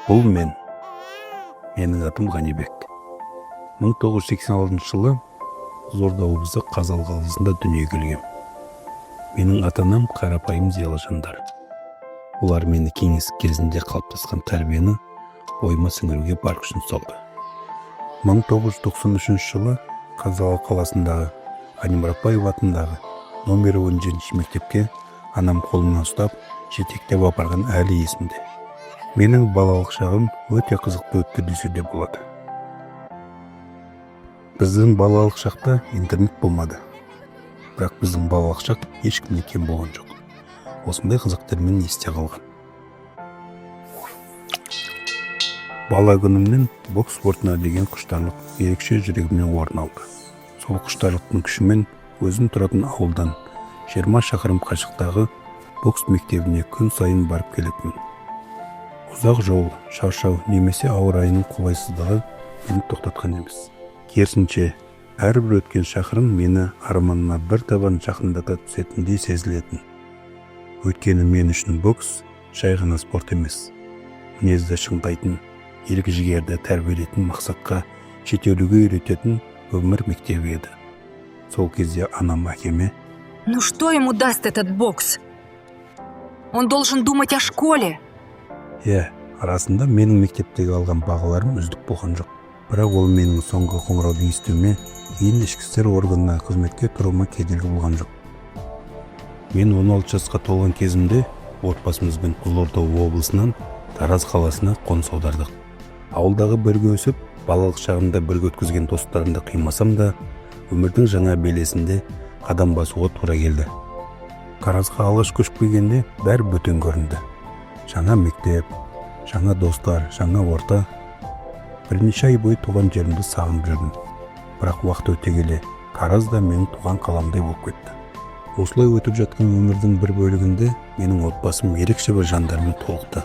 Бұл менің атым Ғанибек. 1986 жылы Қызылорда облысы Қазалы қаласында дүниеге келгем. Менің ата-анам қарапайым зиялы жандар. Олар мені кеңестік кезінде қалыптасқан тәрбиені бойыма сіңіруге бар күшін салды. 1993 жылы Қазалы қаласындағы Ғани Мұратбаев атындағы номері 17 мектепке анам қолымнан ұстап жетектеп апарған әлі есімде. Менің балалық шағым өте қызықты өтті десе де болады. Біздің балалық шақта интернет болмады. Бірақ біздің балалық шақ ешкімнен кем болған жоқ. Осындай қызықтармен есте қалған. Бала күнімнен бокс спортына деген құштарлық ерекше жүрегімнен орын алды. Сол құштарлықтың күшімен өзім тұратын ауылдан 20 шақырым қашықтағы бокс мектебіне күн сайын барып келетінмін. Ұзақ жол, шаршау немесе ауа райының қолайсыздығы мені тоқтатқан емес. Керісінше, әрбір өткен шақырым мені арманына бір табан жақындата түсетіндей сезілетін. Өйткені мен үшін бокс жай ғана спорт емес. Мінезді шыңдайтын, ерік жігерді тәрбиелейтін, мақсатқа жетелуге үйрететін өмір мектебі еді. Сол кезде анам әкеме: Ну что ему даст этот бокс? Он должен думать о школе. Арасында менің мектептегі алған бағаларым үздік болған жоқ. Бірақ ол менің соңғы қоңырауды естуіме, кейін ішкі істер органына қызметке тұруыма кедергі болған жоқ. Мен 16 жасқа толған кезімде отбасымызбен Қызылорда облысынан Тараз қаласына қоныс аудардық. Ауылдағы бірге өсіп, балалық шағымда бірге өткізген достарымды қимасам да, өмірдің жаңа белесінде қадам басуға тура келді. Таразға алғаш көшіп келгенде бәрі бөтен көрінді. Жаңа мектеп, жаңа достар, жаңа орта. Бірнеше ай бойы туған жерімді сағынып жүрдім. Бірақ уақыт өте келе Тараз да менің туған қаламдай болып кетті. Осылай өтіп жатқан өмірдің бір бөлігінде менің отбасым ерекше бір жандармен толықты.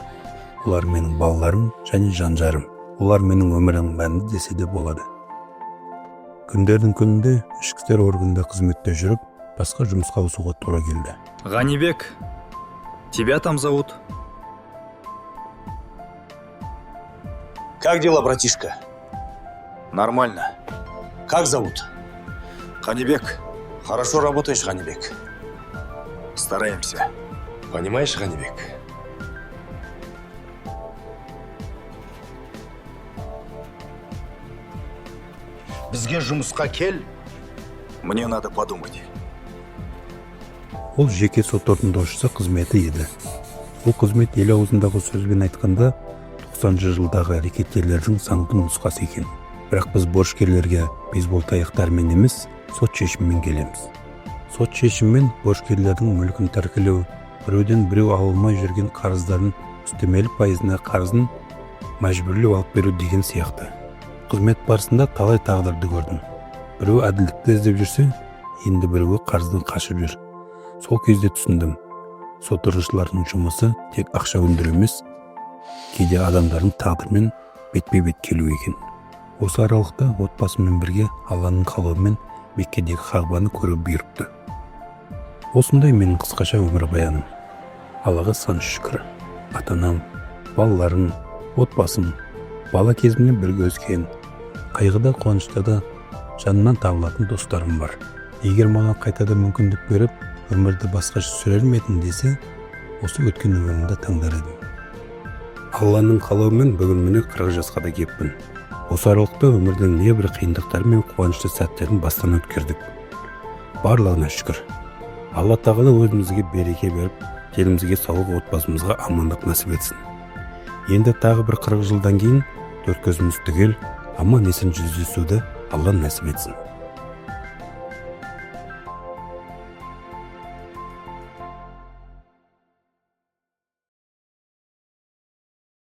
Олар менің балаларым және жан-жарым. Олар менің өмірім мәнді десе де болады. Күндердің күнінде ішкі істер органында қызметте жүріп, басқа жұмысқа ауысуға тура келді. Ғанибек, тебя там зовут? Как дела, братишка? Нормально. Как зовут? Ғанибек, Хорошо работаешь, Ғанибек. стараемся. Понимаешь, Ғанибек? Бізге жұмысқа кел. Мне надо подумать. Ол жеке сот орындаушысы қызметі еді. Бұл қызмет ел аузындағы сөзбен айтқанда 90 жылдағы әрекеттерлердің заңды нұсқасы екен. Бірақ біз борышкерлерге бейсбол таяқтарымен емес, сот шешімімен келеміз. Сот шешімімен борышкерлердің мүлкін тәркілеу, біреуден біреу алынмай жүрген қарыздарын үстемелі пайызына қарызын мәжбүрлеу алып беру деген сияқты. Қызмет барысында талай тағдырды көрдім. Біреу әділдікті іздеп жүрсе, енді біреуі қарыздан қашып жүр. Сол кезде түсіндім, сотталушылардың жұмысы тек ақша өндіру емес, кейде адамдардың тағдырымен бетпе-бет келу екен. Осы аралықта отбасыммен бірге Алланың қалауымен Меккедегі Қағбаны көру бұйырыпты. Осындай менің қысқаша өмір баяным. Аллаға сан шүкір. Ата-анам, балаларым, отбасым, бала кезімнен бірге өскен, қайғыда, қуанышта да жанынан табылатын достарым бар. Егер маған қайтада мүмкіндік беріп, өмірді басқаша сүрер ме едім десе, осы өткен өмірімді таңдар едім. Алланың қалауымен бүгін міне 40 жасқа да кеппін. Осы аралықта өмірдің небір қиындықтар мен қуанышты сәттерін бастан өткердік. Барлығына шүкір. Алла тағала өзімізге береке беріп, елімізге саулық, отбасымызға амандық нәсіп етсін. Енді тағы бір 40 жылдан кейін төрт көзіміз түгел, аман есен жүздесуді Алла нәсіп етсін.